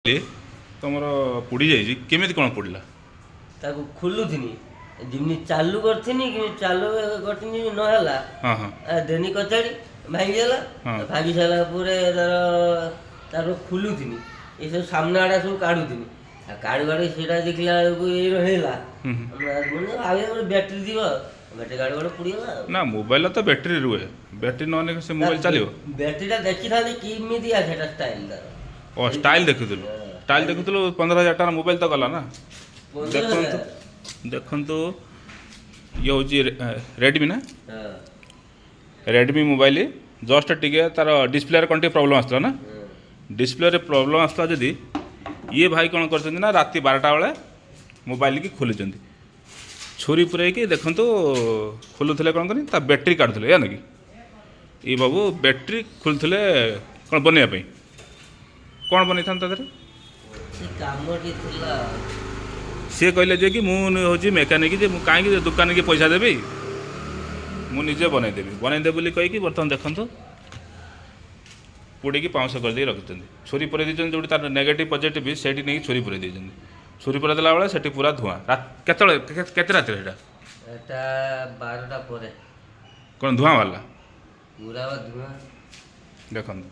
ତମର ପୋଡ଼ି ଯାଇଛି କେମିତି କ'ଣ ପୋଡ଼ିଲା? ତାକୁ ଖୋଲୁଥିନି ଯେମିତି ଚାଲୁ କରିଥିନି କି ଚାଲୁ କରିଥିନି ନହେଲା ହଁ ହଁ ଦେନି କଚାଡ଼ି ଭାଙ୍ଗିଗଲା। ହଁ। ଭାଙ୍ଗି ସାରିଲା ପରେ ତାର ଖୋଲୁଥିନି ଏସବୁ ସାମ୍ନା ଆଡ଼ା ସବୁ କାଢ଼ୁଥିନି ଆଉ କାଢ଼ୁ କାଢ଼ି ସେଇଟା ଦେଖିଲା ବେଳକୁ ଏଇ ହେଲା ହୁଁ ହୁଁ। ଆଉ ଗୋଟେ ବ୍ୟାଟେରୀ ଥିବ ବ୍ୟାଟେରୀ କାଢ଼ୁ କାଢ଼ୁ ପୋଡ଼ିଗଲା ଆଉ। ନା ମୋବାଇଲ ତ ବ୍ୟାଟେରୀ ରୁହେ, ବ୍ୟାଟେରୀ ନହେଲେ ସେ ମୋବାଇଲ ଚାଲିବ? ବ୍ୟାଟେରୀଟା ଦେଖିଥାନ୍ତି କେମିତି ସେଟା ଷ୍ଟାଇଲ ତାର। ଓ ଷ୍ଟାଇଲ ଦେଖୁଥିଲୁ, ଷ୍ଟାଇଲ ଦେଖୁଥିଲୁ 15,000 ଟଙ୍କାର ମୋବାଇଲ ତ ଗଲା ନା। ଦେଖନ୍ତୁ ଦେଖନ୍ତୁ ଇଏ ହେଉଛି ରେଡ଼ମି ନା, ରେଡ଼ମି ମୋବାଇଲ ଜଷ୍ଟ ଟିକେ ତାର ଡିସପ୍ଲେରେ କ'ଣ ଟିକେ ପ୍ରୋବ୍ଲେମ୍ ଆସିଥିଲା ନା, ଡିସପ୍ଲେରେ ପ୍ରୋବ୍ଲେମ୍ ଆସିଥିଲା ଯଦି ଇଏ ଭାଇ କ'ଣ କରିଛନ୍ତି ନା ରାତି 12ଟା ବେଳେ ମୋବାଇଲ କି ଖୋଲିଛନ୍ତି, ଛୁରୀ ପୁରାଇକି ଦେଖନ୍ତୁ ଖୋଲୁଥିଲେ କ'ଣ କରି ତା ବ୍ୟାଟେରୀ କାଢ଼ୁଥିଲେ ଏଇଆ ନାକି। ଏଇ ବାବୁ ବ୍ୟାଟେରୀ ଖୋଲୁଥିଲେ କ'ଣ ବନେଇବା ପାଇଁ, କ'ଣ ବନେଇଥାନ୍ତି ତା ଦେହରେ? ସିଏ କହିଲେ ଯେ କି ମୁଁ ହେଉଛି ମେକାନିକ୍ ଯେ ମୁଁ କାହିଁକି ଦୋକାନୀକି ପଇସା ଦେବି, ମୁଁ ନିଜେ ବନେଇଦେବି, ବନେଇଦେବି ବୋଲି କହିକି ବର୍ତ୍ତମାନ ଦେଖନ୍ତୁ ପୋଡ଼ିକି ପାଉଁଶ କରିଦେଇ ରଖିଛନ୍ତି, ଛୁରୀ ପୁରାଇ ଦେଇଛନ୍ତି ଯେଉଁଠି ତାର ନେଗେଟିଭ୍ ପଜିଟିଭ୍ ସେଇଠି ନେଇକି ଛୁରୀ ପୁରାଇ ଦେଇଛନ୍ତି। ଛୁରୀ ପୁରାଇ ଦେଲା ବେଳେ ସେଠି ପୁରା ଧୂଆଁ। କେତେବେଳେ କେତେ ରାତିରେ ସେଇଟା? ଏଟା 12ଟା ପରେ କ'ଣ ଧୂଆଁ ବାହାରିଲା? ପୁରା ଧୂଆଁ। ଦେଖନ୍ତୁ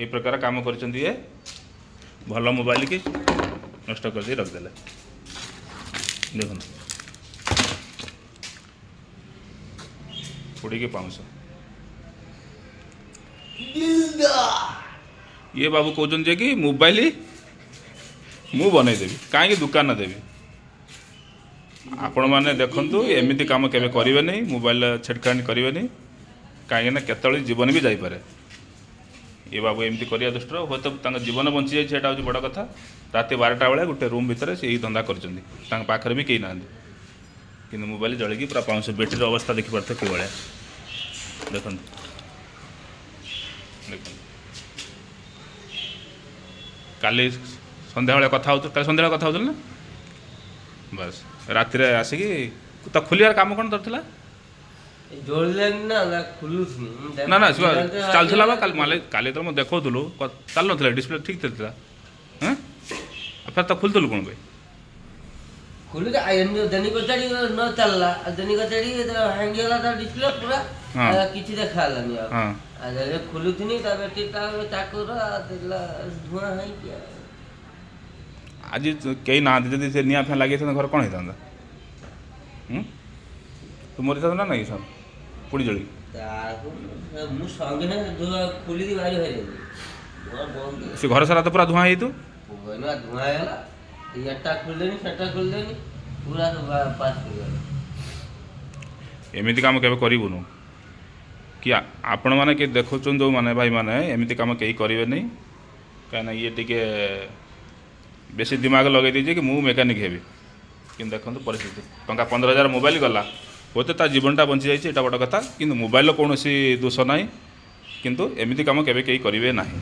এই ପ୍ରକାର କାମ କରିଛନ୍ତି, ଇଏ ଭଲ ମୋବାଇଲ କି ନଷ୍ଟ କରିଦେଇ ରଖିଦେଲେ। ଦେଖନ୍ତୁ ପୋଡ଼ିକି ପାଉଁଶ। ଇଏ ବାବୁ କହୁଛନ୍ତି ଯେ କି ମୋବାଇଲ ମୁଁ ବନେଇଦେବି, କାହିଁକି ଦୋକାନ ଦେବି। ଆପଣମାନେ ଦେଖନ୍ତୁ ଏମିତି କାମ କେବେ କରିବେନି, ମୋବାଇଲ ଛେଡ଼ଖାଣ୍ଡ କରିବେନି, କାହିଁକିନା କେତେବେଳେ ଜୀବନ ବି ଯାଇପାରେ। ଏ ବାବୁ ଏମିତି କରିବା ଦୃଷ୍ଟିରୁ ହୁଏତ ତାଙ୍କ ଜୀବନ ବଞ୍ଚିଯାଇଛି, ସେଇଟା ହେଉଛି ବଡ଼ କଥା। ରାତି 12ଟା ବେଳେ ଗୋଟେ ରୁମ୍ ଭିତରେ ସେ ଏଇ ଧନ୍ଦା କରିଛନ୍ତି, ତାଙ୍କ ପାଖରେ ବି କେହି ନାହାନ୍ତି, କିନ୍ତୁ ମୋବାଇଲ ଜଳିକି ପୁରା ପାଉଁଶ। ବ୍ୟାଟେରୀର ଅବସ୍ଥା ଦେଖିପାରୁଥିବେ କିଭଳିଆ। ଦେଖନ୍ତୁ ଦେଖନ୍ତୁ କାଲି ସନ୍ଧ୍ୟାବେଳେ କଥା ହେଉଥିଲୁ, କାଲି ସନ୍ଧ୍ୟାବେଳେ କଥା ହେଉଥିଲୁ ନା, ବାସ୍ ରାତିରେ ଆସିକି ତା ଖୋଲିବାର କାମ କ'ଣ ଧରିଥିଲା? ନା ନା ଚାଲୁଥିଲା ବା କାଲି ତ ମୁଁ ଦେଖାଉଥିଲୁ ଚାଲୁନଥିଲା, ଡିସପ୍ଲେ ଠିକ୍ ଥିଲା। ହଁ ଫେର ତ ଖୋଲୁଥିଲୁ କ'ଣ ପାଇଁ? କିଛି ଦେଖା ହେଲାନି ଆଉ ଖୋଲୁଥିନି ତା ବ୍ୟାଟେରୀଟା ଚାକୁର ଧୂଆଁ ହେଇକି। ଆଜି କେହି ନାହାନ୍ତି, ଯଦି ସେ ନିଆଁ ଫିଆଁ ଲାଗିଥାନ୍ତା ଘରେ କ'ଣ ହେଇଥାନ୍ତା? ତୁ ମରିଥାନ୍ତୁ ନା ନାଇଁ ସାର୍ ପୋଡ଼ି ଜଳିକି? ମୁଁ ସଙ୍ଗେ ସଙ୍ଗେ ଖୋଲିକି ବାହାରି ସେ ଘର ସାରା ତ ପୁରା ଧୂଆଁ ହେଇଥିବ। ଧୂଆଁ ହେଇଗଲା, ଏଟା ଖୋଲିଦେନି ସେଟା ଖୋଲିଦେନି ପୁରା ପାସ୍ କରିଗଲା। ଏମିତି କାମ କେବେ କରିବୁନୁ କି ଆପଣମାନେ କିଏ ଦେଖୁଛନ୍ତି ଯେଉଁମାନେ ଭାଇମାନେ, ଏମିତି କାମ କେହି କରିବେନି, କାହିଁକିନା ଇଏ ଟିକେ ବେଶୀ ଦିମାଗ ଲଗାଇ ଦେଇଛି କି ମୁଁ ମେକାନିକ୍ ହେବି। କିନ୍ତୁ ଦେଖନ୍ତୁ ପରିସ୍ଥିତି, ଟଙ୍କା 15,000 ମୋବାଇଲ ଗଲା, ହୁଏତ ତା ଜୀବନଟା ବଞ୍ଚିଯାଇଛି, ଏଇଟା ବଡ଼ କଥା, କିନ୍ତୁ ମୋବାଇଲର କୌଣସି ଦୋଷ ନାହିଁ। କିନ୍ତୁ ଏମିତି କାମ କେବେ କେହି କରିବେ ନାହିଁ।